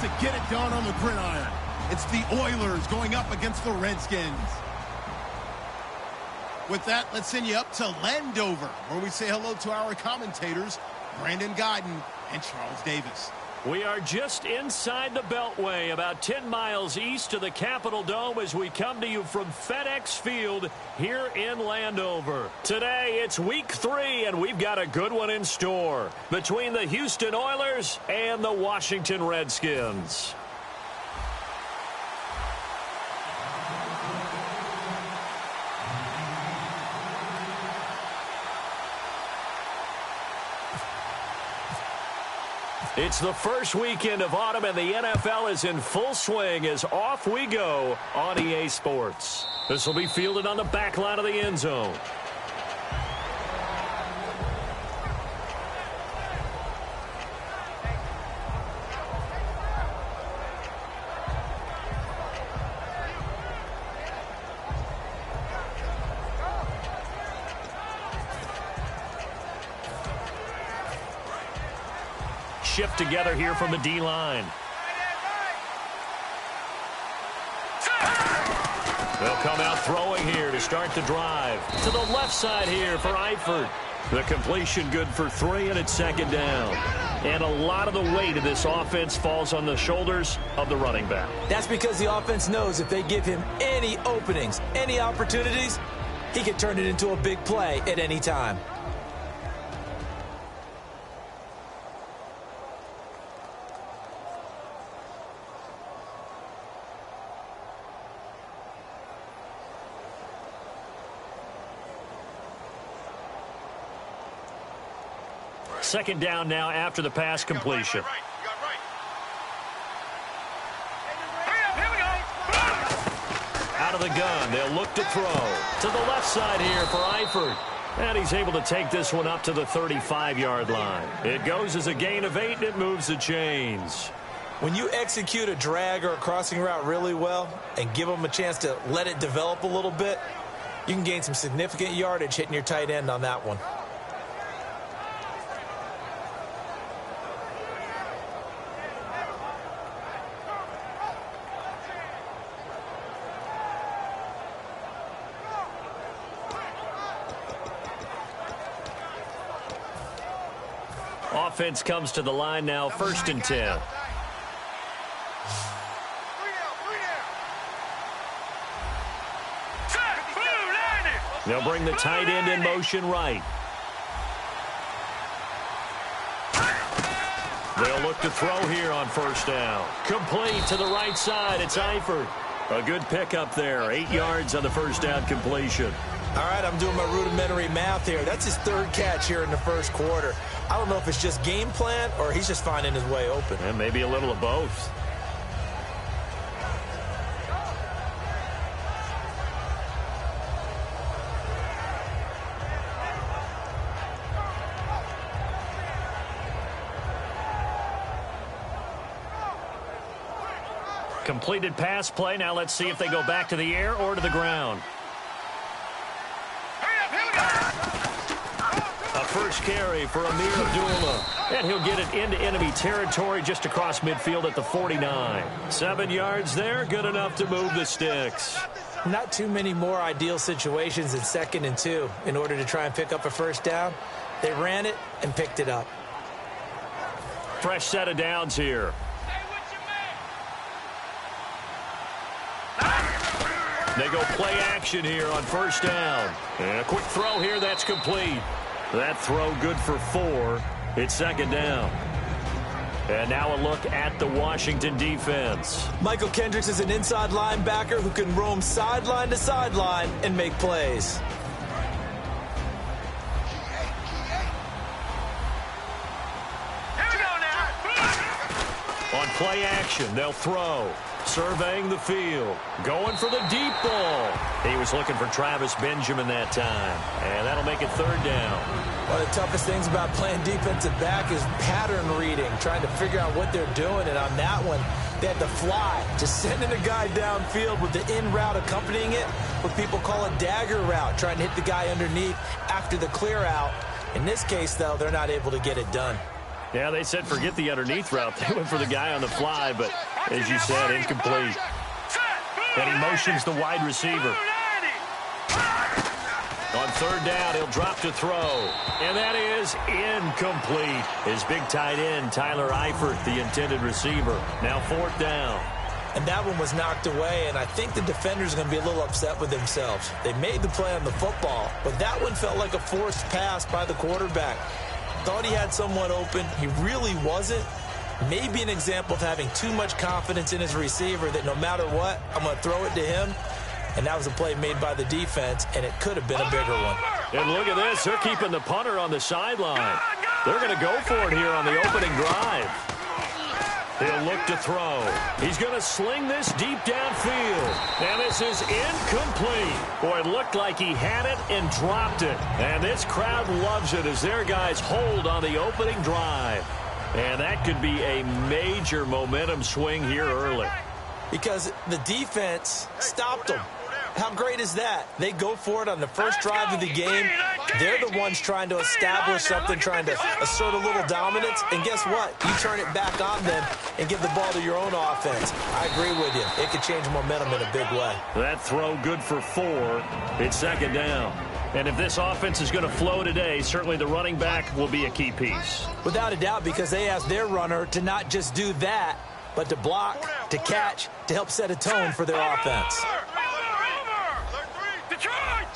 to get it done on the gridiron. It's the Oilers going up against the Redskins. With that, let's send you up to Landover, where we say hello to our commentators, Brandon Guyton and Charles Davis. We are just inside the Beltway, about 10 miles east of the Capitol Dome as we come to you from FedEx Field here in Landover. Today, it's week 3, and we've got a good one in store between the Houston Oilers and the Washington Redskins. It's the first weekend of autumn, and the NFL is in full swing as off we go on EA Sports. This will be fielded on the back line of the end zone. Shift together here from the D-line. They'll come out throwing here to start the drive. To the left side here for Eifert. The completion good for 3, and it's second down. And a lot of the weight of this offense falls on the shoulders of the running back. That's because the offense knows if they give him any openings, any opportunities, he can turn it into a big play at any time. Second down now after the pass completion. Out of the gun, they'll look to throw. To the left side here for Eifert. And he's able to take this one up to the 35-yard line. It goes as a gain of 8, and it moves the chains. When you execute a drag or a crossing route really well and give them a chance to let it develop a little bit, you can gain some significant yardage hitting your tight end on that one. Offense comes to the line now, 1st and 10. They'll bring the tight end in motion right. They'll look to throw here on 1st down. Complete to the right side. It's Eifert. A good pickup there. 8 yards on the 1st down completion. All right, I'm doing my rudimentary math here. That's his 3rd catch here in the 1st quarter. I don't know if it's just game plan or he's just finding his way open. And maybe a little of both. Completed pass play. Now let's see if they go back to the air or to the ground. A first carry for Amir Abdullah. And he'll get it into enemy territory just across midfield at the 49. 7 yards there, good enough to move the sticks. Not too many more ideal situations in 2nd and 2 in order to try and pick up a 1st down. They ran it and picked it up. Fresh set of downs here. They go play action here on 1st down. And a quick throw here, that's complete. That throw good for 4. It's 2nd down. And now a look at the Washington defense. Michael Kendricks is an inside linebacker who can roam sideline to sideline and make plays. Here we go now. On play action, they'll throw. Surveying the field. Going for the deep ball. He was looking for Travis Benjamin that time. And that'll make it 3rd down. One of the toughest things about playing defensive back is pattern reading, trying to figure out what they're doing. And on that one, they had to fly, just sending a guy downfield with the in route accompanying it, what people call a dagger route, trying to hit the guy underneath after the clear out. In this case, though, they're not able to get it done. Yeah, they said forget the underneath route. They went for the guy on the fly, but as you said, incomplete. And he motions the wide receiver. On third down, he'll drop to throw. And that is incomplete. His big tight end, Tyler Eifert, the intended receiver. Now fourth down. And that one was knocked away, and I think the defenders are going to be a little upset with themselves. They made the play on the football, but that one felt like a forced pass by the quarterback. Thought he had someone open. He really wasn't. Maybe an example of having too much confidence in his receiver that no matter what, I'm going to throw it to him. And that was a play made by the defense, and it could have been a bigger one. And look at this. They're keeping the punter on the sideline. They're going to go for it here on the opening drive. He'll look to throw. He's going to sling this deep downfield. And this is incomplete. Boy, it looked like he had it and dropped it. And this crowd loves it as their guys hold on the opening drive. And that could be a major momentum swing here early. Because the defense stopped them. How great is that? They go for it on the first drive of the game. They're the ones trying to establish something, trying to assert a little dominance. And guess what? You turn it back on them and give the ball to your own offense. I agree with you. It could change momentum in a big way. That throw good for 4. It's second down. And if this offense is going to flow today, certainly the running back will be a key piece. Without a doubt, because they asked their runner to not just do that, but to block, to catch, to help set a tone for their offense.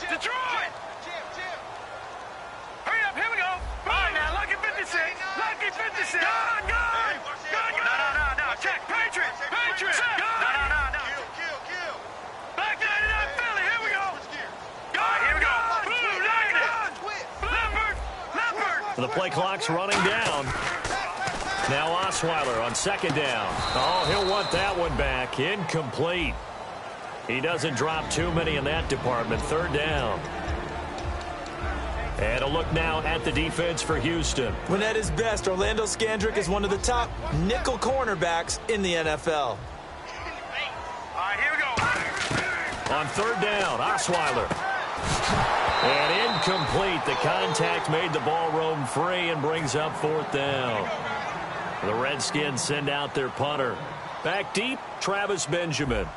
Detroit! Hurry up, here we go. All right, now, lucky 56. Lucky 56. Gun. No. Check. Patriots. No. Kill. Back 99 Philly, here we go. All right, here we go. Blue, Leopard. The play clock's running down. Now Osweiler on second down. Oh, he'll want that one back. Incomplete. He doesn't drop too many in that department. Third down. And a look now at the defense for Houston. When at his best, Orlando Scandrick is one of the top nickel cornerbacks in the NFL. All right, here we go. On third down, Osweiler. And incomplete. The contact made the ball roam free and brings up fourth down. The Redskins send out their punter. Back deep, Travis Benjamin.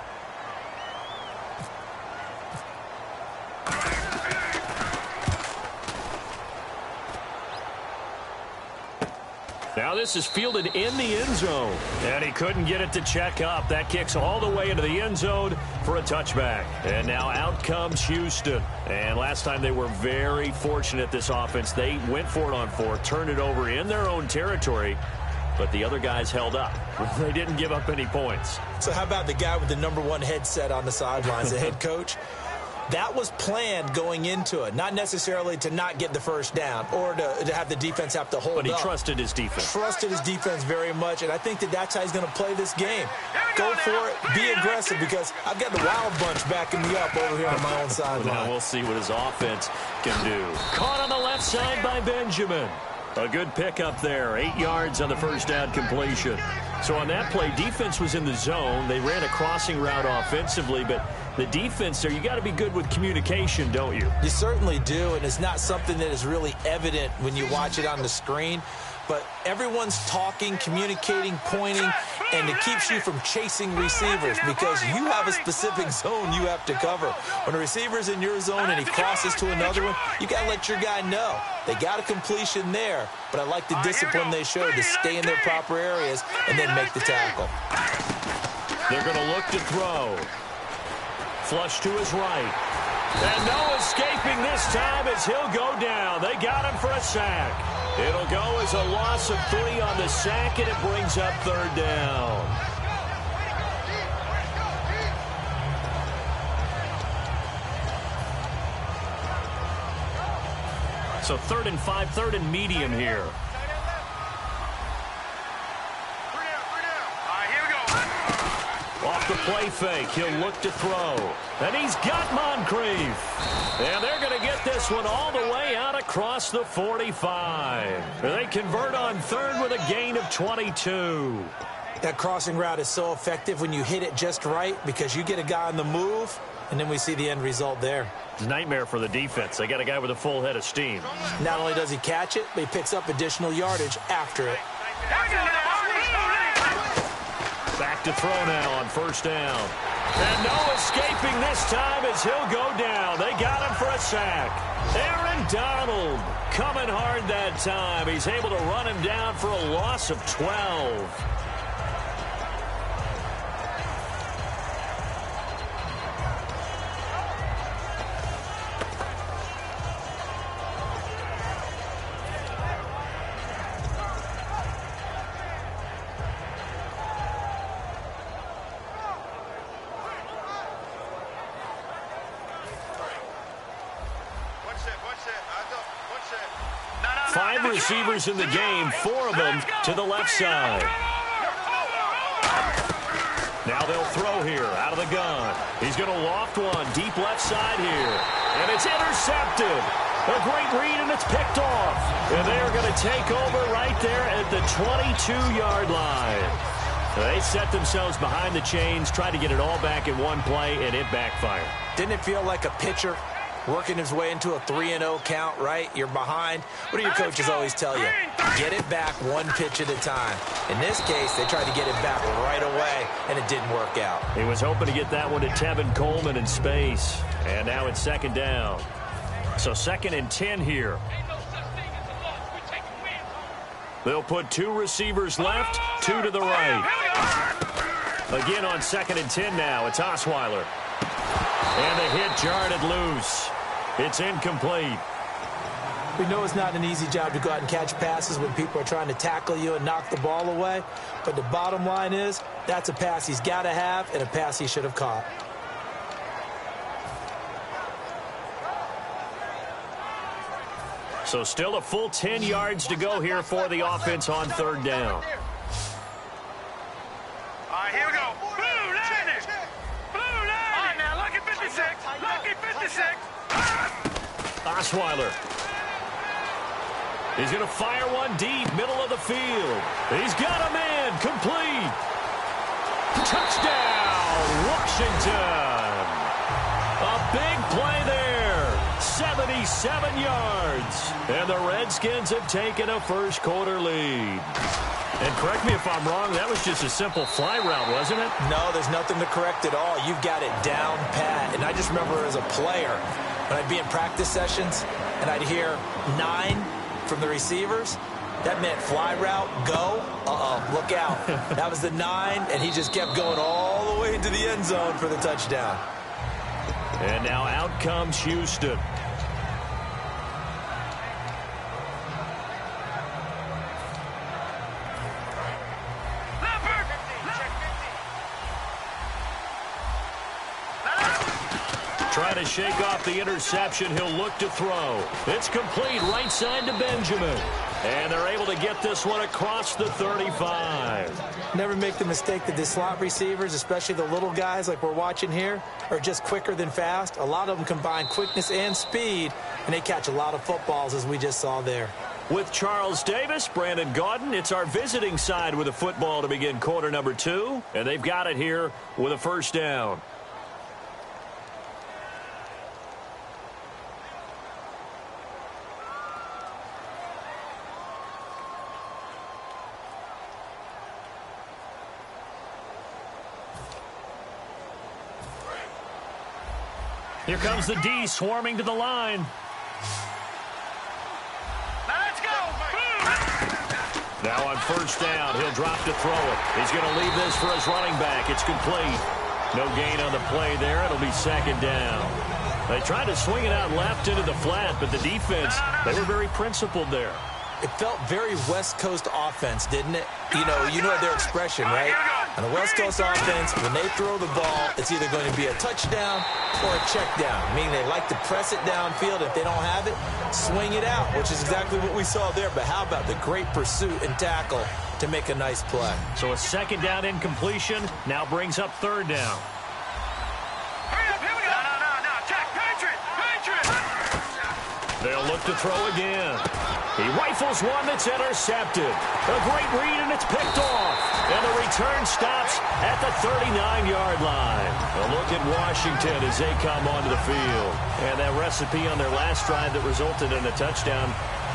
Now this is fielded in the end zone. And he couldn't get it to check up. That kicks all the way into the end zone for a touchback. And now out comes Houston. And last time they were very fortunate, this offense. They went for it on 4, turned it over in their own territory. But the other guys held up. They didn't give up any points. So how about the guy with the #1 headset on the sidelines, the head coach? That was planned going into it, not necessarily to not get the first down or to have the defense have to hold up. But he trusted his defense. Trusted his defense very much, and I think that's how he's going to play this game. Go for it, be aggressive, because I've got the wild bunch backing me up over here on my own sideline. Now we'll see what his offense can do. Caught on the left side by Benjamin. A good pickup there, 8 yards on the first down completion. So on that play, defense was in the zone. They ran a crossing route offensively, but the defense there, you got to be good with communication, don't you? You certainly do, and it's not something that is really evident when you watch it on the screen. But everyone's talking, communicating, pointing, and it keeps you from chasing receivers because you have a specific zone you have to cover. When a receiver's in your zone and he crosses to another one, you got to let your guy know. They got a completion there, but I like the discipline they showed to stay in their proper areas and then make the tackle. They're going to look to throw. Flush to his right. And no escaping this time as he'll go down. They got him for a sack. It'll go as a loss of 3 on the sack, and it brings up third down. So 3rd and 5, 3rd and medium here. Off the play fake, he'll look to throw. And he's got Moncrief. And they're going to get this one all the way out across the 45. They convert on 3rd with a gain of 22. That crossing route is so effective when you hit it just right because you get a guy on the move, and then we see the end result there. It's a nightmare for the defense. They got a guy with a full head of steam. Not only does he catch it, but he picks up additional yardage after it. Back to throw now on first down. And no escaping this time as he'll go down. They got him for a sack. Aaron Donald coming hard that time. He's able to run him down for a loss of 12. Five receivers in the game, 4 of them to the left side. Now they'll throw here out of the gun. He's going to loft one deep left side here. And it's intercepted. A great read, and it's picked off. And they are going to take over right there at the 22-yard line. They set themselves behind the chains, tried to get it all back in one play, and it backfired. Didn't it feel like a pitcher working his way into a 3-0 count, right? You're behind. What do your coaches always tell you? Get it back one pitch at a time. In this case, they tried to get it back right away, and it didn't work out. He was hoping to get that one to Tevin Coleman in space. And now it's second down. So 2nd and 10 here. They'll put 2 receivers left, 2 to the right. Again on 2nd and 10 now. It's Osweiler. And the hit jarred it loose. It's incomplete. We know it's not an easy job to go out and catch passes when people are trying to tackle you and knock the ball away. But the bottom line is, that's a pass he's got to have and a pass he should have caught. So still a full 10 yards to go here for the offense on 3rd down. All right, here we go. Blue line it. Blue line. All right, now, lucky 56. Lucky 56. Osweiler. He's going to fire one deep, middle of the field. He's got a man, complete. Touchdown, Washington. A big play there, 77 yards. And the Redskins have taken a first-quarter lead. And correct me if I'm wrong, that was just a simple fly route, wasn't it? No, there's nothing to correct at all. You've got it down pat. And I just remember as a player, when I'd be in practice sessions, and I'd hear 9 from the receivers, that meant fly route, go, look out. That was the 9, and he just kept going all the way into the end zone for the touchdown. And now out comes Houston. Trying to shake off the interception. He'll look to throw. It's complete right side to Benjamin. And they're able to get this one across the 35. Never make the mistake that the slot receivers, especially the little guys like we're watching here, are just quicker than fast. A lot of them combine quickness and speed, and they catch a lot of footballs, as we just saw there. With Charles Davis, Brandon Gaudin, it's our visiting side with a football to begin quarter number 2. And they've got it here with a first down. Here comes the D swarming to the line. Let's go. Now on first down, he'll drop to throw it. He's going to leave this for his running back. It's complete. No gain on the play there. It'll be second down. They tried to swing it out left into the flat, but the defense, they were very principled there. It felt very West Coast offense, didn't it? You know their expression, right? On the West Coast offense, when they throw the ball, it's either going to be a touchdown or a check down, meaning they like to press it downfield. If they don't have it, swing it out, which is exactly what we saw there. But how about the great pursuit and tackle to make a nice play? So a second down incompletion now brings up third down. Hurry up, here we go. No, check. Patriot. They'll look to throw again. He rifles one that's intercepted. A great read, and it's picked off. And the return stops at the 39-yard line. A look at Washington as they come onto the field. And that recipe on their last drive that resulted in a touchdown,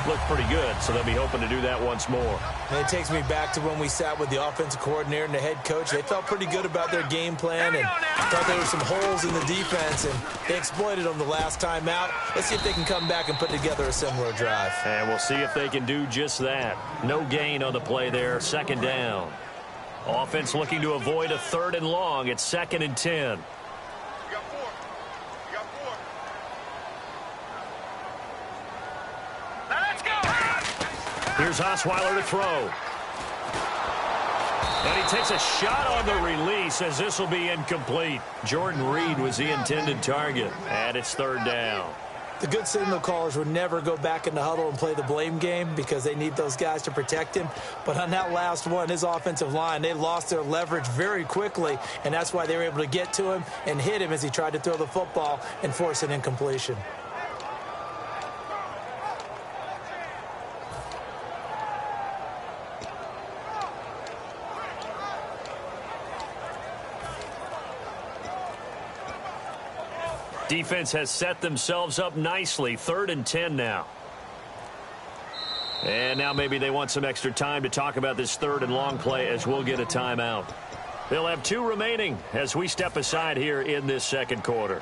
looked pretty good, so they'll be hoping to do that once more. And it takes me back to when we sat with the offensive coordinator and the head coach. They felt pretty good about their game plan and thought there were some holes in the defense, and they exploited them the last time out. Let's see if they can come back and put together a similar drive. And we'll see if they can do just that. No gain on the play there, second down. Offense looking to avoid a 3rd and long. It's 2nd and 10. Here's Osweiler to throw. And he takes a shot on the release as this will be incomplete. Jordan Reed was the intended target. And it's 3rd down. The good signal callers would never go back in the huddle and play the blame game because they need those guys to protect him. But on that last one, his offensive line, they lost their leverage very quickly, and that's why they were able to get to him and hit him as he tried to throw the football and force an incompletion. Defense has set themselves up nicely. 3rd and 10 now. And now maybe they want some extra time to talk about this 3rd and long play as we'll get a timeout. They'll have 2 remaining as we step aside here in this 2nd quarter.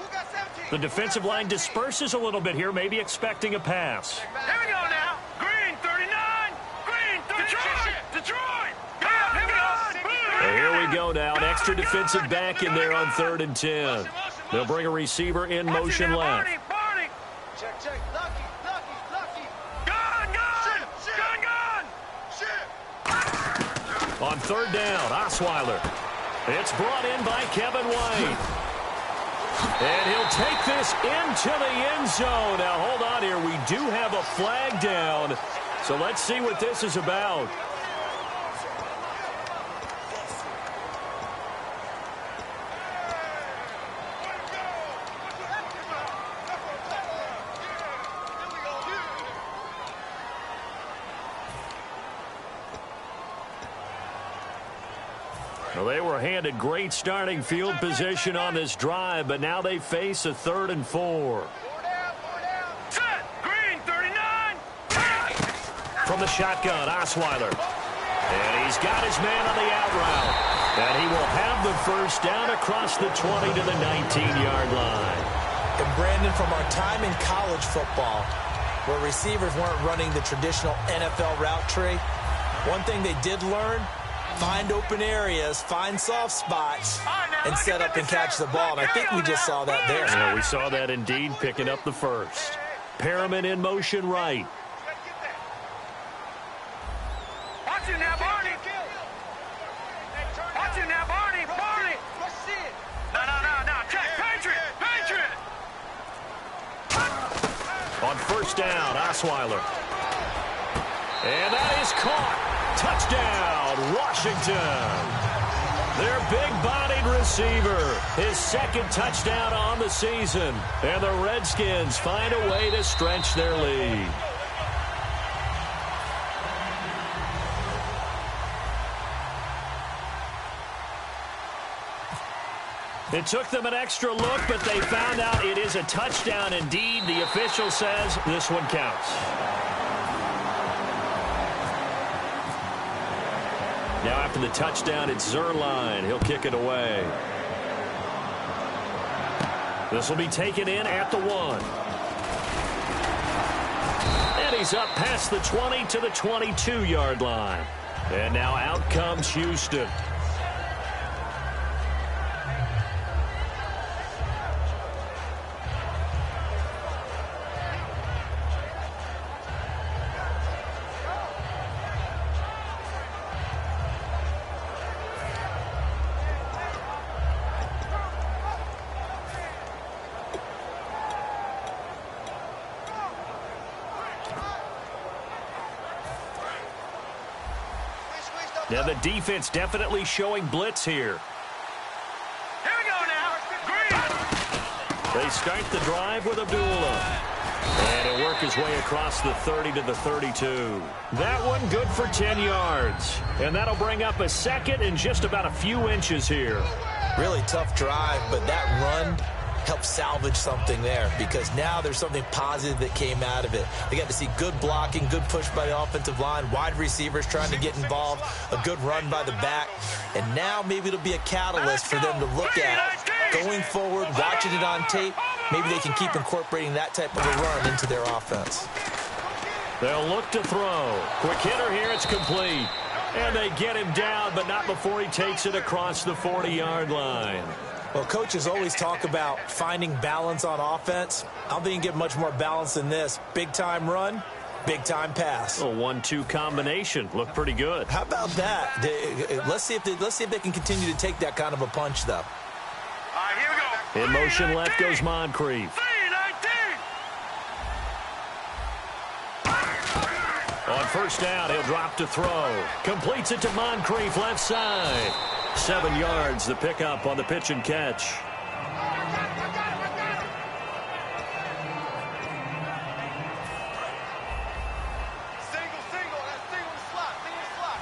The defensive line disperses a little bit here, maybe expecting a pass. Here we go now. Green 39. Green 39. Detroit. Here we go now. An extra defensive back in there on 3rd and 10. They'll bring a receiver in motion left. Barney. Check. Lucky. Gun. On 3rd down, Osweiler. It's brought in by Kevin White. And he'll take this into the end zone. Now, hold on here. We do have a flag down. So let's see what this is about. Well, they were handed great starting field position on this drive, but now they face a 3rd and 4. Set. Green 39. From the shotgun, Osweiler. And he's got his man on the out route. And he will have the 1st down across the 20 to the 19-yard line. And Brandon, from our time in college football, where receivers weren't running the traditional NFL route tree, one thing they did learn: find open areas, find soft spots, and set up and catch the ball. And I think we just saw that there. Yeah, we saw that indeed, picking up the 1st. Perriman in motion right. Watch it now, Barney. Watch it now, Barney. No. Check. Patriot. On 1st down, Osweiler. And that is caught. Touchdown, Washington. Their big-bodied receiver, his 2nd touchdown on the season. And the Redskins find a way to stretch their lead. It took them an extra look, but they found out it is a touchdown indeed. The official says this one counts. Now after the touchdown, it's Zerline. He'll kick it away. This will be taken in at the 1. And he's up past the 20 to the 22-yard line. And now out comes Houston. Now the defense definitely showing blitz here. Here we go now. Green. They start the drive with Abdullah. And he'll work his way across the 30 to the 32. That one good for 10 yards. And that'll bring up a 2nd and just about a few inches here. Really tough drive, but that run help salvage something there, because now there's something positive that came out of it. They got to see good blocking, good push by the offensive line, wide receivers trying to get involved, a good run by the back, and now maybe it'll be a catalyst for them to look at going forward, watching it on tape. Maybe they can keep incorporating that type of a run into their offense. They'll look to throw. Quick hitter here, it's complete. And they get him down, but not before he takes it across the 40-yard line. Well, coaches always talk about finding balance on offense. I don't think you can get much more balance than this. Big-time run, big-time pass. A 1-2 combination. Looked pretty good. How about that? Let's see if they can continue to take that kind of a punch, though. All right, here we go. In motion left goes Moncrief. On first down, he'll drop to throw. Completes it to Moncrief, left side. 7 yards, the pickup on the pitch and catch.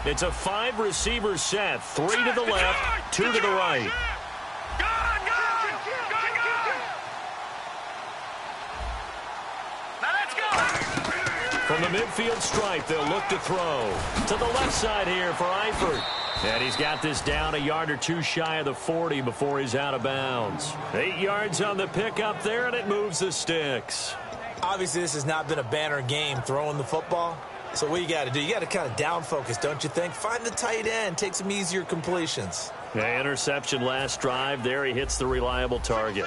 It's a 5-receiver set. 3 to the left, 2 to the right. From the midfield stripe, they'll look to throw. To the left side here for Eifert. And he's got this down a yard or two shy of the 40 before he's out of bounds. 8 yards on the pickup there, and it moves the sticks. Obviously, this has not been a banner game throwing the football. So what you got to do, you got to kind of down focus, don't you think? Find the tight end, take some easier completions. Yeah, interception last drive. There he hits the reliable target.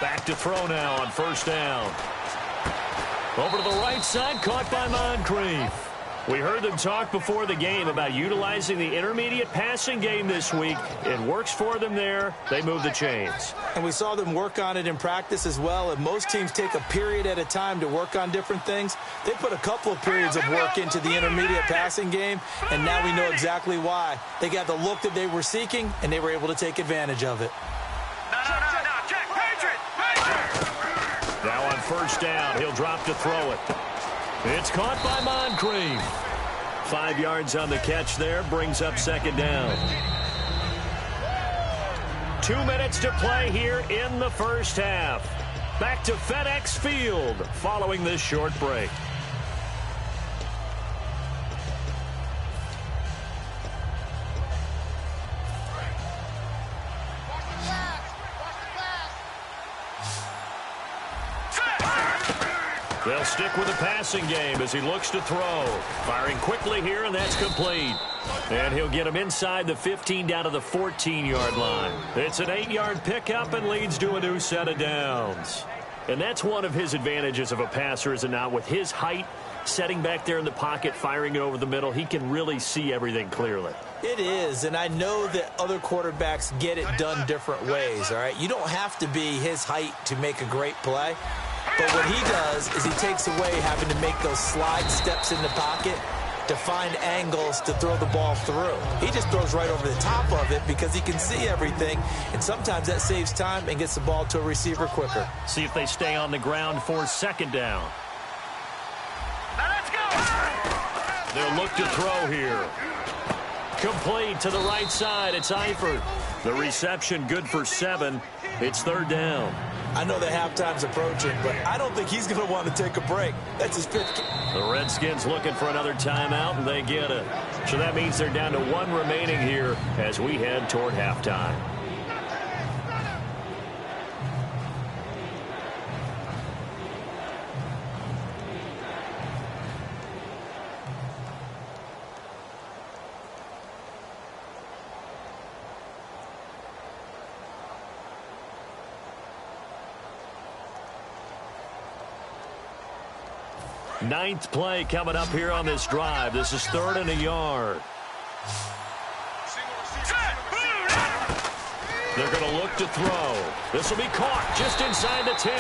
Back to throw now on first down. Over to the right side, caught by Moncrief. We heard them talk before the game about utilizing the intermediate passing game this week. It works for them there. They move the chains. And we saw them work on it in practice as well. And most teams take a period at a time to work on different things. They put a couple of periods of work into the intermediate passing game, and now we know exactly why. They got the look that they were seeking, and they were able to take advantage of it. Now on first down, he'll drop to throw it. It's caught by Moncrief. 5 yards on the catch there, brings up second down. 2 minutes to play here in the first half. Back to FedEx Field following this short break. They'll stick with the passing game as he looks to throw. Firing quickly here, and that's complete. And he'll get him inside the 15 down to the 14-yard line. It's an 8-yard pickup and leads to a new set of downs. And that's one of his advantages of a passer, is it not? With his height, setting back there in the pocket, firing it over the middle, he can really see everything clearly. It is, and I know that other quarterbacks get it done different ways, all right? You don't have to be his height to make a great play. But what he does is he takes away having to make those slide steps in the pocket to find angles to throw the ball through. He just throws right over the top of it because he can see everything, and sometimes that saves time and gets the ball to a receiver quicker. See if they stay on the ground for second down. They'll look to throw here. Complete to the right side. It's Eifert. The reception good for 7. It's third down. I know that halftime's approaching, but I don't think he's going to want to take a break. That's his 5th. The Redskins looking for another timeout, and they get it. So that means they're down to 1 remaining here as we head toward halftime. Ninth play coming up here on this drive. This is 3rd and a yard. They're going to look to throw. This will be caught just inside the 10.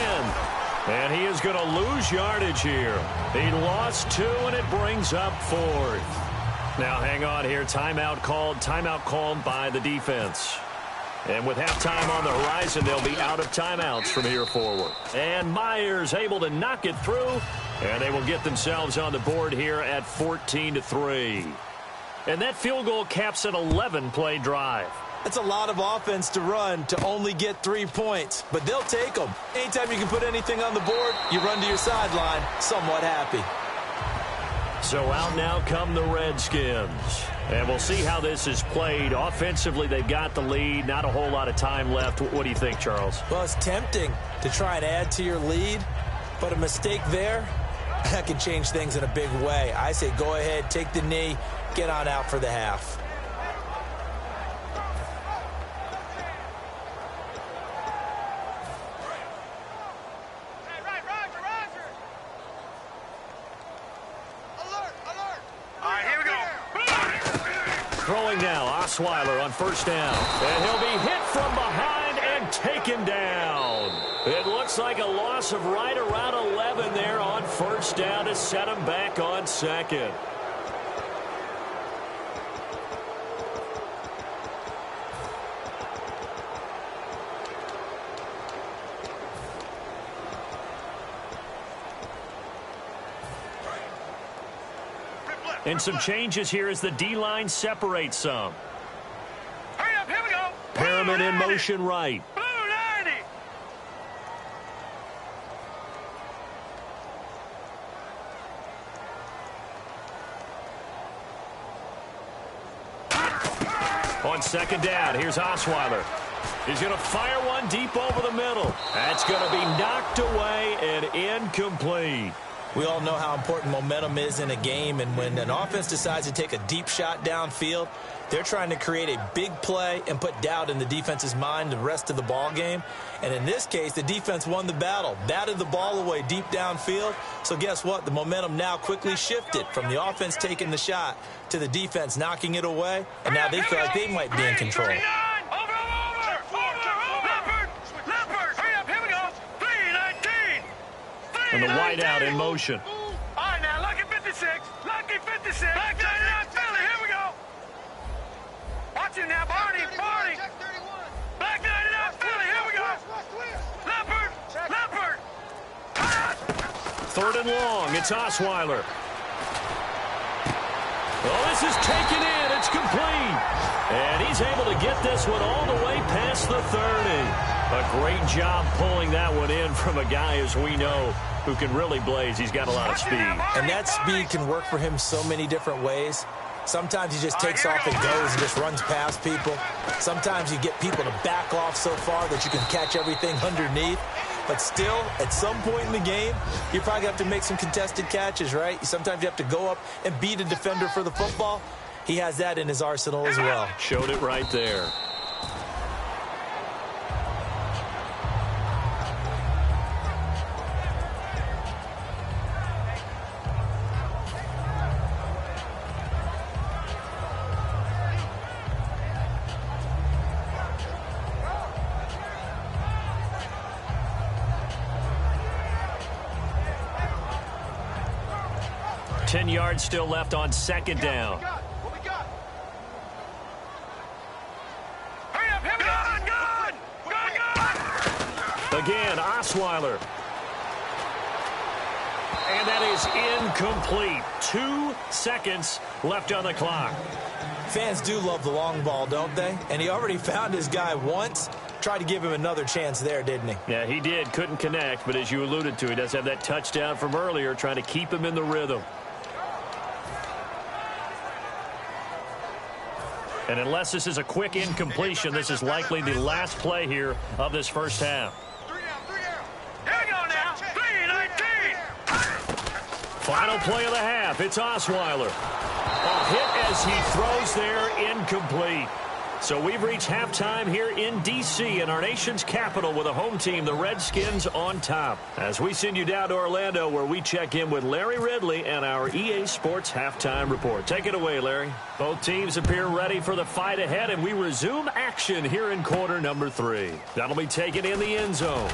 And he is going to lose yardage here. He lost 2, and it brings up 4th. Now hang on here. Timeout called by the defense. And with halftime on the horizon, they'll be out of timeouts from here forward. And Myers able to knock it through. And they will get themselves on the board here at 14-3. And that field goal caps an 11-play drive. That's a lot of offense to run to only get 3 points, but they'll take them. Anytime you can put anything on the board, you run to your sideline somewhat happy. So out now come the Redskins. And we'll see how this is played. Offensively, they've got the lead. Not a whole lot of time left. What do you think, Charles? Well, it's tempting to try and add to your lead, but a mistake there, that can change things in a big way. I say go ahead, take the knee, get on out for the half. Throwing now, Osweiler on first down. And he'll be hit from behind and taken down. It looks like a loss of right around 11 there on first down to set him back on second. And some changes here as the D-line separates some. Hurry up, here we go. Perriman in motion right. Blue 90. On second down, here's Osweiler. He's going to fire one deep over the middle. That's going to be knocked away and incomplete. We all know how important momentum is in a game, and when an offense decides to take a deep shot downfield, they're trying to create a big play and put doubt in the defense's mind the rest of the ball game. And in this case, the defense won the battle, batted the ball away deep downfield. So guess what? The momentum now quickly shifted from the offense taking the shot to the defense knocking it away, and now they feel like they might be in control. And the wideout in motion. All right, now, lucky 56. Lucky 56. Back to the Philly. Here we go. Watch it now, Barney. Barney. Back to the Philly. Here we go. Leopard. Leopard. Third and long. It's Osweiler. Oh, this is taken in. It's complete. And he's able to get this one all the way past the 30. A great job pulling that one in from a guy, as we know, who can really blaze. He's got a lot of speed. And that speed can work for him so many different ways. Sometimes he just takes off and goes and just runs past people. Sometimes you get people to back off so far that you can catch everything underneath. But still, at some point in the game, you probably have to make some contested catches, right? Sometimes you have to go up and beat a defender for the football. He has that in his arsenal as well. Showed it right there. Ten yards still left on second down. What we got? Hurry up, here we go. Gun. Again, Osweiler. And that is incomplete. 2 seconds left on the clock. Fans do love the long ball, don't they? And he already found his guy once. Tried to give him another chance there, didn't he? Yeah, he did. Couldn't connect, but as you alluded to, he does have that touchdown from earlier, trying to keep him in the rhythm. And unless this is a quick incompletion, this is likely the last play here of this first half. 3 down. Here we go now. 3-19. Final play of the half. It's Osweiler. A hit as he throws there, incomplete. So we've reached halftime here in D.C. in our nation's capital with a home team, the Redskins, on top. As we send you down to Orlando, where we check in with Larry Ridley and our EA Sports Halftime Report. Take it away, Larry. Both teams appear ready for the fight ahead, and we resume action here in quarter number 3. That'll be taken in the end zone.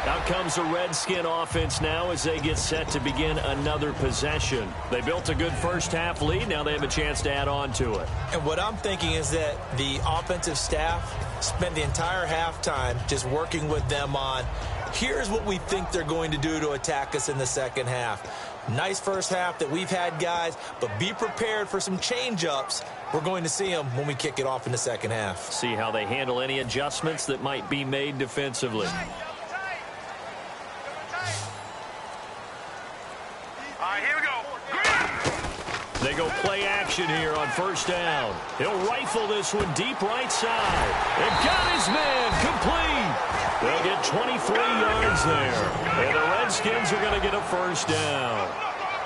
Out comes the Redskin offense now as they get set to begin another possession. They built a good first half lead. Now they have a chance to add on to it. And what I'm thinking is that the offensive staff spent the entire halftime just working with them on, here's what we think they're going to do to attack us in the second half. Nice first half that we've had, guys, but be prepared for some change-ups. We're going to see them when we kick it off in the second half. See how they handle any adjustments that might be made defensively. All right, here we go. They go play action here on first down. He'll rifle this one deep right side. And got his man complete. They'll get 23 yards there. And the Redskins are going to get a first down.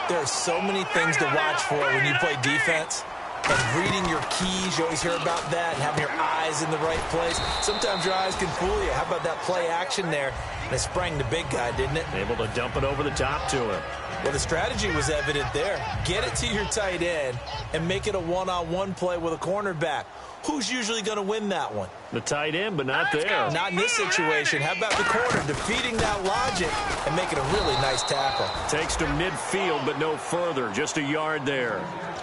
There are so many things to watch for when you play defense. And reading your keys, you always hear about that, and having your eyes in the right place. Sometimes your eyes can fool you. How about that play action there? And it sprang the big guy, didn't it? Able to dump it over the top to him. Well, the strategy was evident there. Get it to your tight end and make it a one-on-one play with a cornerback. Who's usually going to win that one? The tight end, but not there. Not in this situation. How about the corner defeating that logic and making a really nice tackle? Takes to midfield, but no further. Just a yard there.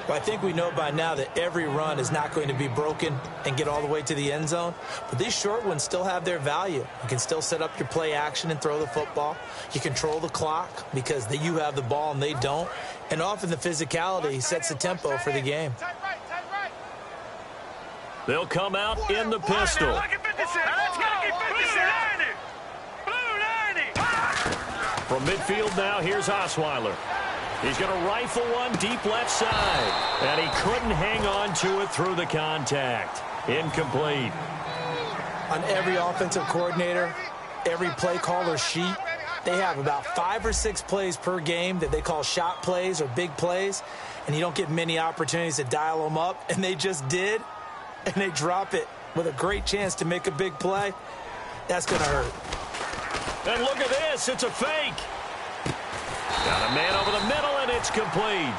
Well, I think we know by now that every run is not going to be broken and get all the way to the end zone. But these short ones still have their value. You can still set up your play action and throw the football. You control the clock because you have the ball and they don't. And often the physicality sets the tempo for the game. They'll come out in the pistol. From midfield now, here's Osweiler. He's going to rifle one deep left side. And he couldn't hang on to it through the contact. Incomplete. On every offensive coordinator, every play caller sheet, they have about 5 or 6 plays per game that they call shot plays or big plays. And you don't get many opportunities to dial them up. And they just did. And they drop it with a great chance to make a big play. That's going to hurt. And look at this. It's a fake. Got a man over the middle, and it's complete.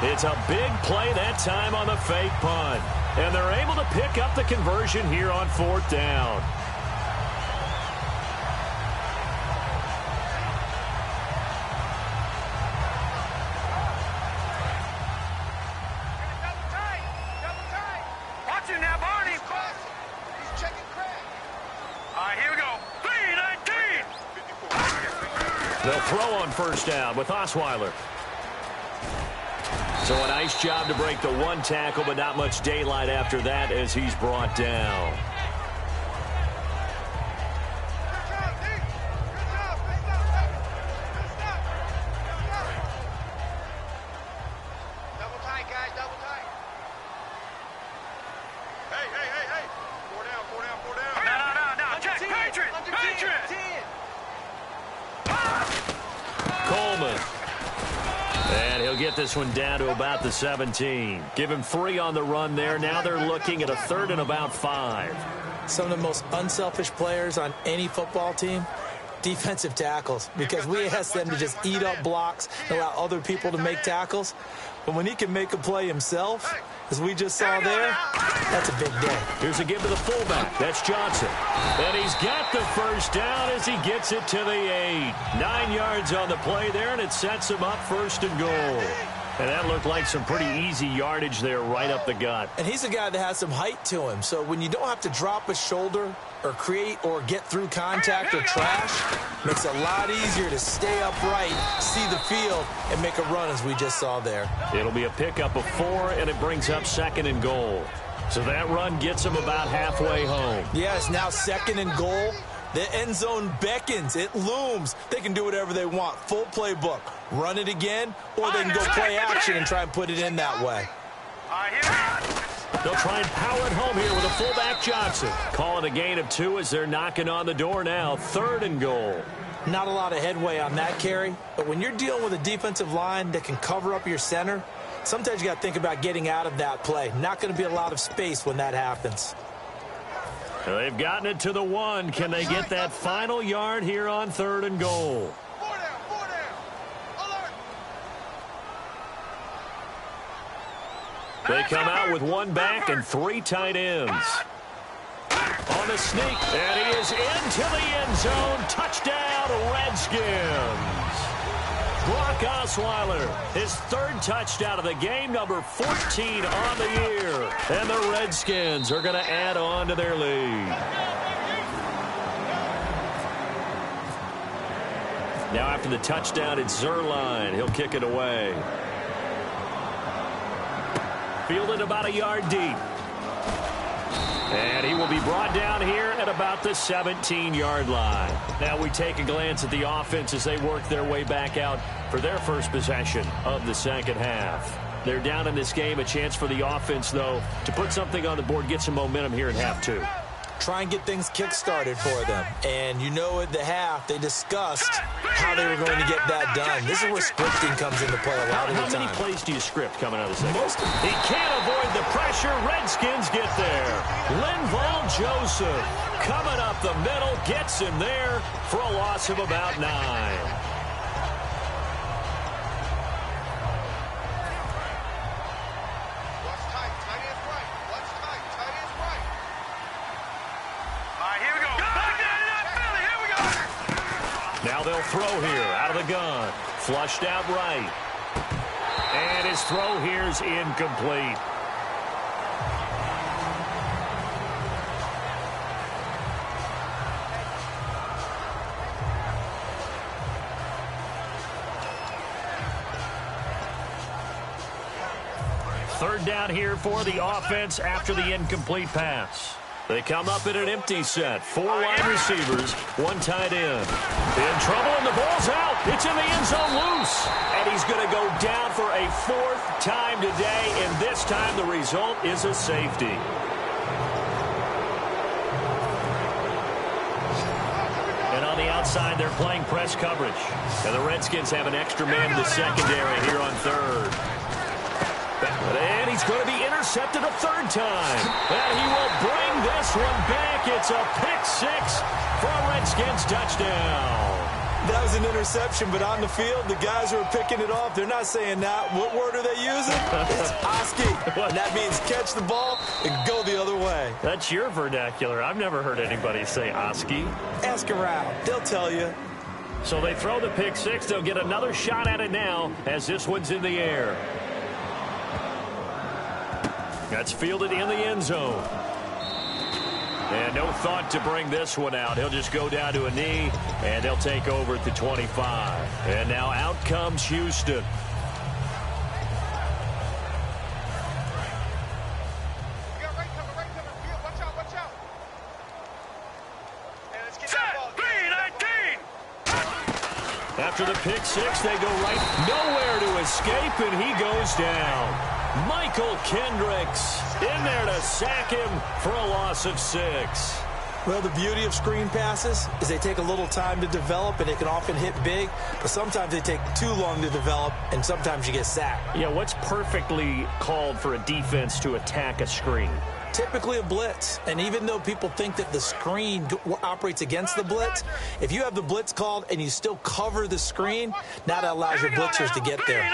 It's a big play that time on the fake punt. And they're able to pick up the conversion here on fourth down. They'll throw on first down with Osweiler. So a nice job to break the one tackle, but not much daylight after that as he's brought down. Double tight, guys, double tight. Hey. 4 down. No. Check, Patriots. Coleman. And he'll get this one down to about the 17. Give him 3 on the run there. Now they're looking at a 3rd and about 5. Some of the most unselfish players on any football team, defensive tackles, because we ask them to just eat up blocks and allow other people to make tackles. But when he can make a play himself, as we just saw there, that's a big day. Here's a give to the fullback. That's Johnson. And he's got the first down as he gets it to the 8. 9 yards on the play there, and it sets him up 1st and goal. And that looked like some pretty easy yardage there right up the gut. And he's a guy that has some height to him. So when you don't have to drop a shoulder or create or get through contact or trash, makes it a lot easier to stay upright, see the field, and make a run as we just saw there. It'll be a pickup of 4, and it brings up 2nd and goal. So that run gets him about halfway home. Yes, now 2nd and goal. The end zone beckons. It looms. They can do whatever they want. Full playbook. Run it again, or they can go play action and try and put it in that way. They'll try and power it home here with a fullback Johnson. Calling a gain of 2 as they're knocking on the door now. 3rd and goal. Not a lot of headway on that carry, but when you're dealing with a defensive line that can cover up your center, sometimes you got to think about getting out of that play. Not going to be a lot of space when that happens. They've gotten it to the 1. Can they get that final yard here on 3rd and goal? 4 down. Alert. They come out with 1 back and 3 tight ends. On the sneak, and he is into the end zone. Touchdown, Redskins. Brock Osweiler, his 3rd touchdown of the game, number 14 on the year. And the Redskins are going to add on to their lead. Now after the touchdown, it's Zerline. He'll kick it away. Fielded about a yard deep. And he will be brought down here at about the 17-yard line. Now we take a glance at the offense as they work their way back out for their first possession of the second half. They're down in this game. A chance for the offense, though, to put something on the board, get some momentum here in half two. Try and get things kick-started for them. And you know at the half, they discussed how they were going to get that done. This is where scripting comes into play a lot of the time. How many plays do you script coming out of the second? Most of them. He can't avoid the pressure. Redskins get there. Linval Joseph coming up the middle, gets him there for a loss of about 9. Now they'll throw here out of the gun. Flushed out right. And his throw here's incomplete. Third down here for the offense after the incomplete pass. They come up in an empty set. 4 wide receivers, 1 tight end. In trouble, and the ball's out. It's in the end zone loose. And he's going to go down for a 4th time today, and this time the result is a safety. And on the outside, they're playing press coverage. And the Redskins have an extra man in the secondary here on third. And he's going to be intercepted a 3rd time. And he will bring this one back. It's a pick-6 for a Redskins touchdown. That was an interception, but on the field, the guys who are picking it off, they're not saying that. What word are they using? It's Oski. And that means catch the ball and go the other way. That's your vernacular. I've never heard anybody say Oski. Ask around. They'll tell you. So they throw the pick-6. They'll get another shot at it now as this one's in the air. That's fielded in the end zone. And no thought to bring this one out. He'll just go down to a knee, and they'll take over at the 25. And now out comes Houston. After the pick-6, they go right. Nowhere to escape, and he goes down. Michael Kendricks in there to sack him for a loss of 6. Well, the beauty of screen passes is they take a little time to develop, and they can often hit big, but sometimes they take too long to develop, and sometimes you get sacked. Yeah, what's perfectly called for a defense to attack a screen? Typically a blitz, and even though people think that the screen operates against the blitz, if you have the blitz called and you still cover the screen, now that allows your blitzers to get there.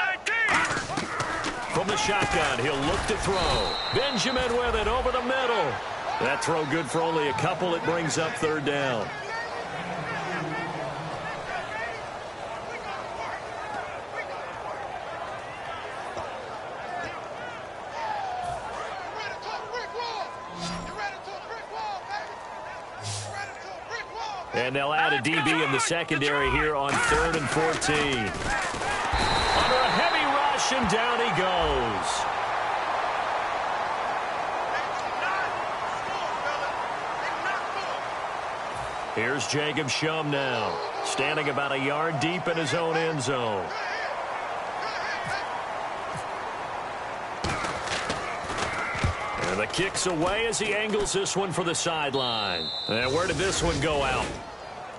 From the shotgun, he'll look to throw. Benjamin with it over the middle. That throw good for only a couple. It brings up 3rd down. And they'll add a DB in the secondary here on 3rd and 14. Under a heavy rush, and down he goes. Here's Jacob Shum now, standing about a yard deep in his own end zone. And the kick's away as he angles this one for the sideline. And where did this one go out?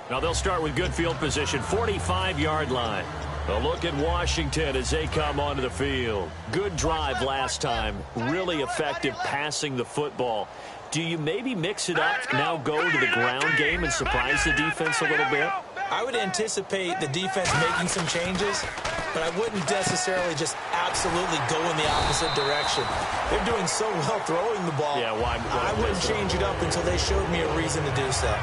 Now they'll start with good field position, 45-yard line. A look at Washington as they come onto the field. Good drive last time. Really effective passing the football. Do you maybe mix it up, now go to the ground game and surprise the defense a little bit? I would anticipate the defense making some changes, but I wouldn't necessarily just absolutely go in the opposite direction. They're doing so well throwing the ball. Yeah, why I wouldn't change it up until they showed me a reason to do so.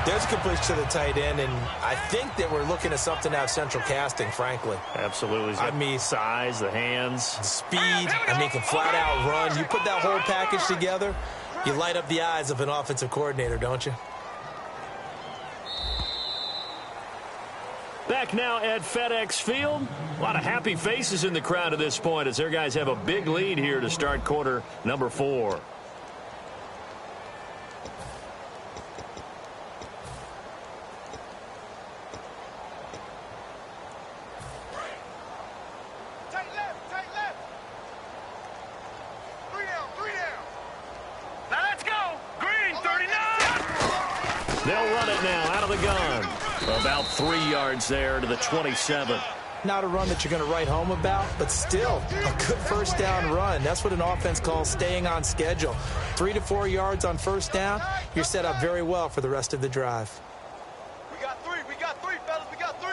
There's a completion to the tight end, and I think that we're looking at something out of central casting, frankly. Absolutely. I mean, size, the hands. Speed, I mean, can flat out run. You put that whole package together, you light up the eyes of an offensive coordinator, don't you? Back now at FedEx Field. A lot of happy faces in the crowd at this point as their guys have a big lead here to start quarter number 4. They'll run it now out of the gun. About 3 yards there to the 27. Not a run that you're going to write home about, but still a good first down run. That's what an offense calls staying on schedule. 3 to 4 yards on first down. You're set up very well for the rest of the drive. We got three, fellas, we got 3.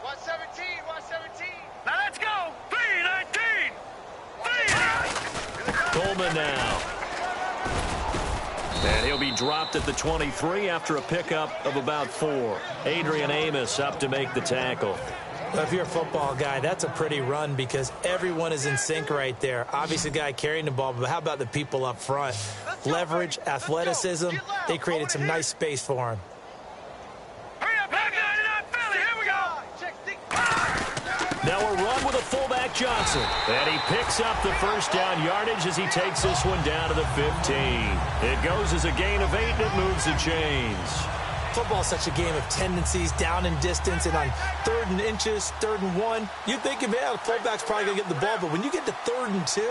117, 117. Now let's go. 319. Coleman now. And he'll be dropped at the 23 after a pickup of about 4. Adrian Amos up to make the tackle. Well, if you're a football guy, that's a pretty run because everyone is in sync right there. Obviously, the guy carrying the ball, but how about the people up front? Leverage, athleticism, they created some nice space for him. Hurry up, back 99 Philly, here we go. Now a run with a fullback Johnson. And he picks up the first down yardage as he takes this one down to the 15. It goes as a gain of 8 and it moves the chains. Football is such a game of tendencies, down and distance, and on 3rd and inches, 3rd and 1, you think, man, the fullback's probably going to get the ball, but when you get to 3rd and 2,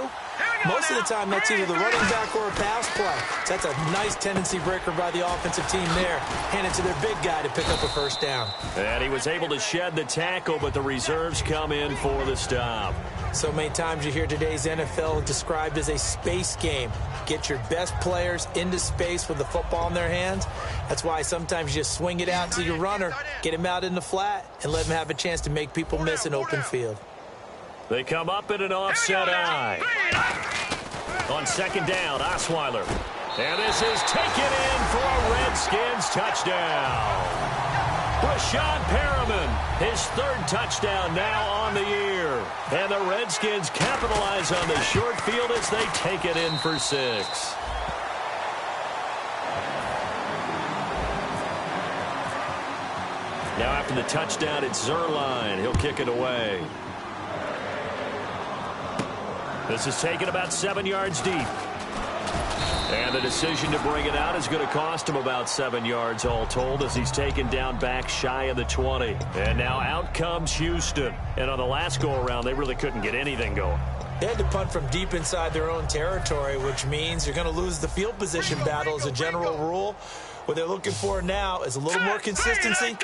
most of the time that's either the running back or a pass play. So that's a nice tendency breaker by the offensive team there. Hand it to their big guy to pick up a first down. And he was able to shed the tackle, but the reserves come in for the stop. So many times you hear today's NFL described as a space game. Get your best players into space with the football in their hands. That's why sometimes you just swing it out to your runner, get him out in the flat, and let him have a chance to make people miss an open field. They come up in an offset eye. On 2nd down, Osweiler. And this is taken in for a Redskins touchdown. Rashad Perriman, his 3rd touchdown now on the year. And the Redskins capitalize on the short field as they take it in for 6. Now after the touchdown, it's Zerline. He'll kick it away. This is taken about 7 yards deep. And the decision to bring it out is going to cost him about 7 yards all told as he's taken down back shy of the 20. And now out comes Houston. And on the last go-around, they really couldn't get anything going. They had to punt from deep inside their own territory, which means you're going to lose the field position battle as a general rule. What they're looking for now is a little more consistency,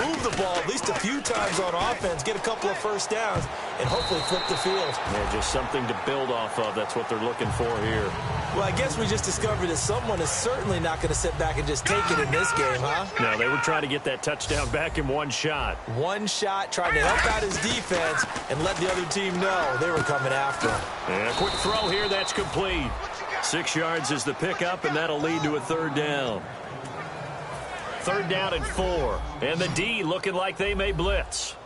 move the ball at least a few times on offense, get a couple of first downs, and hopefully flip the field. Yeah, just something to build off of. That's what they're looking for here. Well, I guess we just discovered that someone is certainly not going to sit back and just take it in this game, huh? No, they were trying to get that touchdown back in one shot. One shot, trying to help out his defense and let the other team know they were coming after him. And a quick throw here, that's complete. 6 yards is the pickup, and that'll lead to a 3rd down. 3rd down and 4. And the D looking like they may blitz.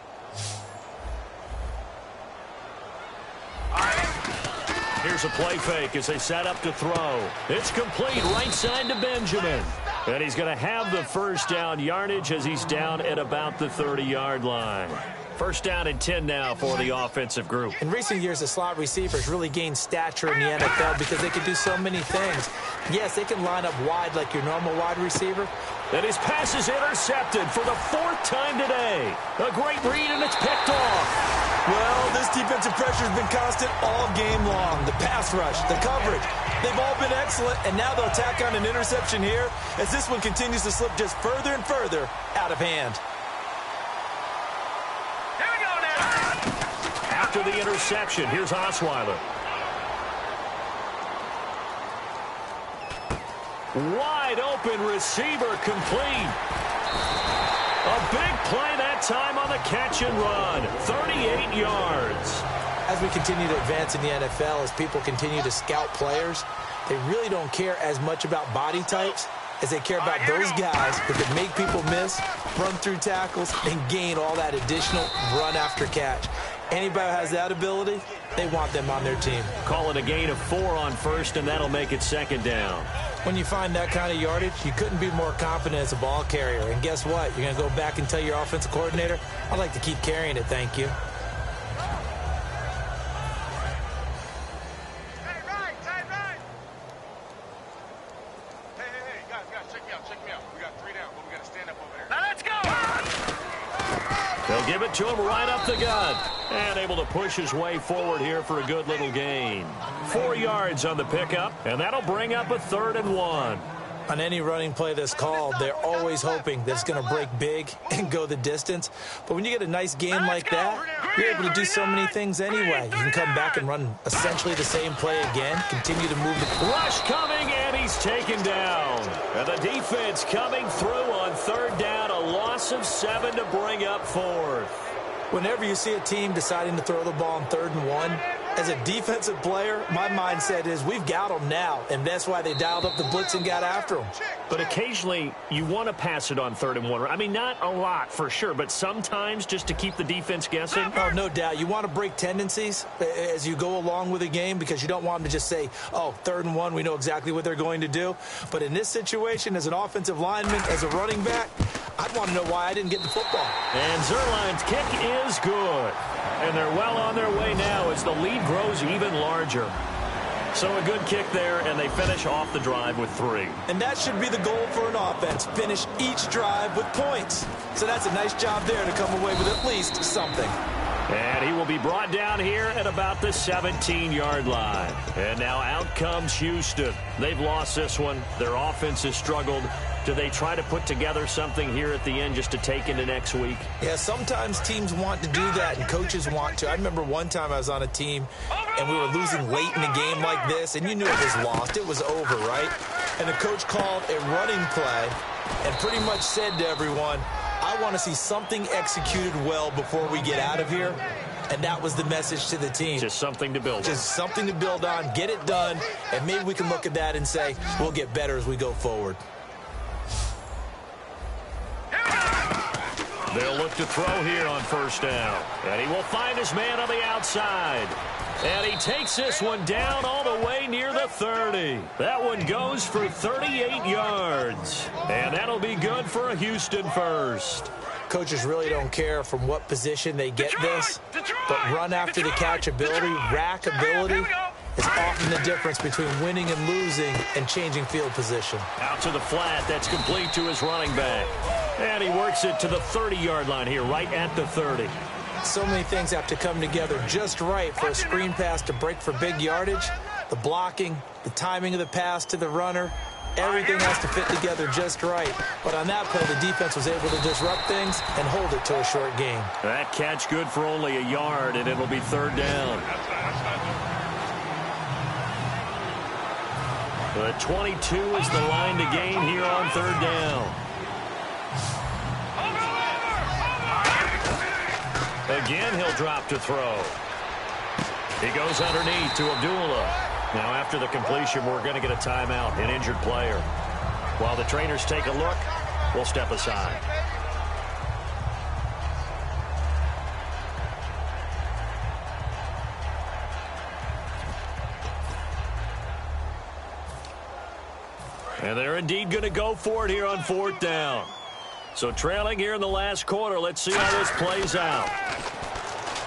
Here's a play fake as they set up to throw. It's complete right side to Benjamin. And he's going to have the first down yardage as he's down at about the 30-yard line. 1st down and 10 now for the offensive group. In recent years, the slot receivers really gained stature in the NFL because they can do so many things. Yes, they can line up wide like your normal wide receiver. And his pass is intercepted for the 4th time today. A great read, and it's picked off. Well, this defensive pressure has been constant all game long. The pass rush, the coverage, they've all been excellent, and now they'll tack on an interception here as this one continues to slip just further and further out of hand. Here we go now. After the interception, here's Osweiler. Wide open receiver complete. A big play that time on the catch and run. 38 yards. As we continue to advance in the NFL, as people continue to scout players, they really don't care as much about body types as they care about those guys who can make people miss, run through tackles, and gain all that additional run after catch. Anybody who has that ability, they want them on their team. Call it a gain of 4 on 1st, and that'll make it 2nd down. When you find that kind of yardage, you couldn't be more confident as a ball carrier. And guess what? You're going to go back and tell your offensive coordinator, I'd like to keep carrying it, thank you. They'll give it to him right up the gut. And able to push his way forward here for a good little gain. 4 yards on the pickup, and that'll bring up a 3rd and 1. On any running play that's called, they're always hoping that it's going to break big and go the distance. But when you get a nice game like that, you're able to do so many things anyway. You can come back and run essentially the same play again, continue to move the... Rush coming, and he's taken down. And the defense coming through on 3rd down, a loss of 7 to bring up 4th. Whenever you see a team deciding to throw the ball on 3rd and 1, as a defensive player, my mindset is we've got them now, and that's why they dialed up the blitz and got after them. But occasionally, you want to pass it on 3rd and 1. I mean, not a lot for sure, but sometimes just to keep the defense guessing. Oh, no doubt. You want to break tendencies as you go along with a game because you don't want them to just say, oh, 3rd and 1, we know exactly what they're going to do. But in this situation, as an offensive lineman, as a running back, I'd want to know why I didn't get the football. And Zerline's kick is good. And they're well on their way now as the lead grows even larger. So a good kick there, and they finish off the drive with 3. And that should be the goal for an offense, finish each drive with points. So that's a nice job there to come away with at least something. And he will be brought down here at about the 17-yard line. And now out comes Houston. They've lost this one. Their offense has struggled. Do they try to put together something here at the end just to take into next week? Yeah, sometimes teams want to do that and coaches want to. I remember one time I was on a team and we were losing late in a game like this, and you knew it was lost. It was over, right? And the coach called a running play and pretty much said to everyone, I want to see something executed well before we get out of here. And that was the message to the team. Just something to build on. Just something to build on, get it done, and maybe we can look at that and say, we'll get better as we go forward. They'll look to throw here on 1st down. And he will find his man on the outside. And he takes this one down all the way near the 30. That one goes for 38 yards. And that'll be good for a Houston first. Coaches really don't care from what position they get this, but run after the catch ability, rack ability, is often the difference between winning and losing and changing field position. Out to the flat. That's complete to his running back. And he works it to the 30-yard line here, right at the 30. So many things have to come together just right for a screen pass to break for big yardage. The blocking, the timing of the pass to the runner, everything has to fit together just right. But on that play, the defense was able to disrupt things and hold it to a short gain. That catch good for only a yard, and it'll be 3rd down. The 22 is the line to gain here on 3rd down. Again, he'll drop to throw. He goes underneath to Abdullah. Now, after the completion, we're going to get a timeout, an injured player. While the trainers take a look, we'll step aside. And they're indeed going to go for it here on 4th down. So trailing here in the last quarter, let's see how this plays out.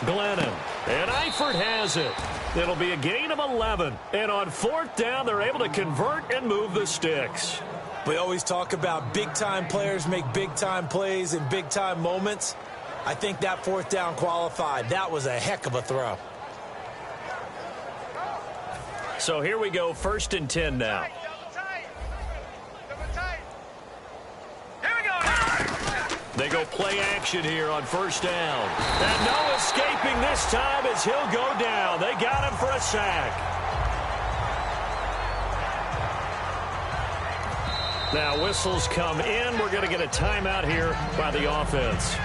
Glennon, and Eifert has it. It'll be a gain of 11. And on 4th down, they're able to convert and move the sticks. We always talk about big-time players make big-time plays in big-time moments. I think that 4th down qualified. That was a heck of a throw. So here we go, 1st and 10 now. They go play action here on 1st down. And no escaping this time as he'll go down. They got him for a sack. Now whistles come in. We're going to get a timeout here by the offense.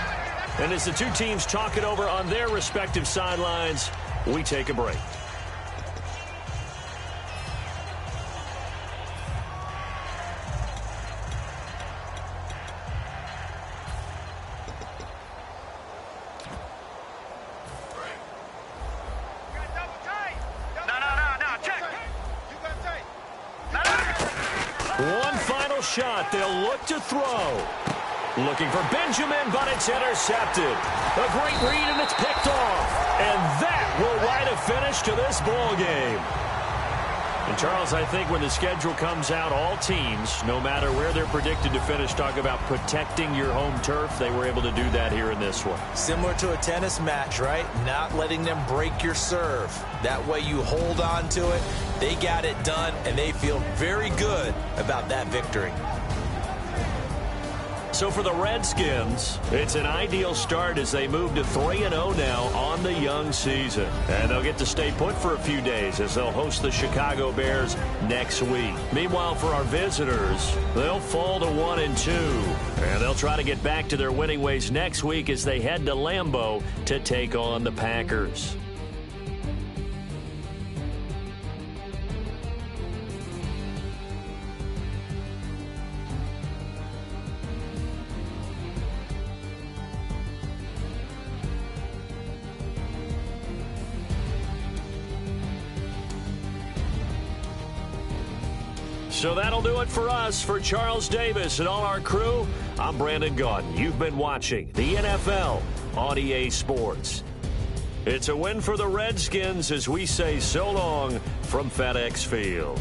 And as the two teams talk it over on their respective sidelines, we take a break. shot. They'll look to throw. Looking for Benjamin, but it's intercepted. A great read, and it's picked off. And that will write a finish to this ball game. And, Charles, I think when the schedule comes out, all teams, no matter where they're predicted to finish, talk about protecting your home turf. They were able to do that here in this one. Similar to a tennis match, right? Not letting them break your serve. That way you hold on to it. They got it done, and they feel very good about that victory. So for the Redskins, it's an ideal start as they move to 3-0 now on the young season. And they'll get to stay put for a few days as they'll host the Chicago Bears next week. Meanwhile, for our visitors, they'll fall to 1-2. And they'll try to get back to their winning ways next week as they head to Lambeau to take on the Packers. So that'll do it for us. For Charles Davis and all our crew, I'm Brandon Gaudin. You've been watching the NFL on EA Sports. It's a win for the Redskins as we say so long from FedEx Field.